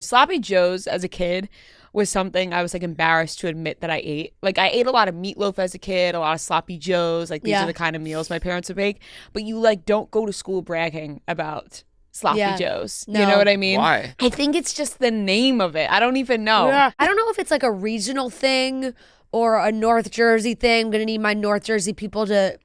Sloppy Joes as a kid was something I was like embarrassed to admit that I ate. Like I ate a lot of meatloaf as a kid, a lot of Sloppy Joes. Like these are the kind of meals my parents would make. But you like don't go to school bragging about Sloppy Joes. No. You know what I mean? Why? I think it's just the name of it. I don't even know. Yeah. I don't know if it's like a regional thing or a North Jersey thing. I'm gonna need my North Jersey people to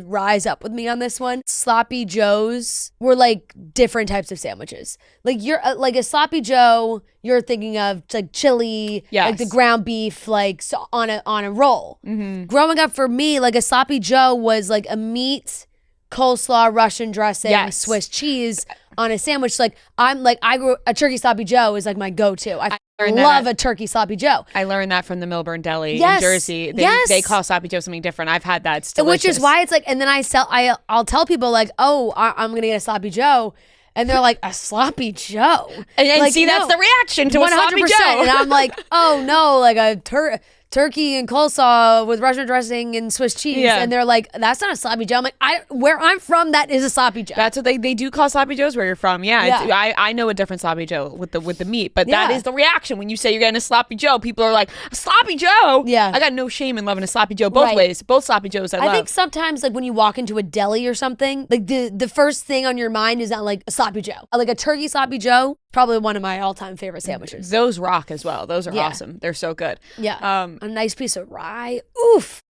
rise up with me on this one. Sloppy Joes were like different types of sandwiches. Like you're like a Sloppy Joe, you're thinking of like chili, like the ground beef, like so on a roll. Mm-hmm. Growing up for me, like a Sloppy Joe was like a meat, coleslaw, Russian dressing, Swiss cheese on a sandwich. Like a turkey Sloppy Joe is like my go-to. I love a turkey Sloppy Joe. I learned that from the Milburn Deli in Jersey. They call Sloppy Joe something different. I've had that. It's delicious. Which is why it's like, and then I'll tell people like, oh, I'm going to get a Sloppy Joe. And they're like, a Sloppy Joe. And like, see, that's the reaction to 100%. A Sloppy Joe. And I'm like, oh no, like a turkey and coleslaw with Russian dressing and Swiss cheese. Yeah. And they're like, that's not a Sloppy Joe. I'm like, where I'm from, that is a Sloppy Joe. That's what they do call Sloppy Joes where you're from. Yeah. I know a different Sloppy Joe with the meat, but that is the reaction when you say you're getting a Sloppy Joe. People are like, a Sloppy Joe? Yeah. I got no shame in loving a Sloppy Joe both ways. Both Sloppy Joes I love. I think sometimes like when you walk into a deli or something, like the first thing on your mind is not like a Sloppy Joe. Like a turkey Sloppy Joe, probably one of my all-time favorite sandwiches. Those rock as well. Those are awesome. They're so good. Yeah. A nice piece of rye. Oof.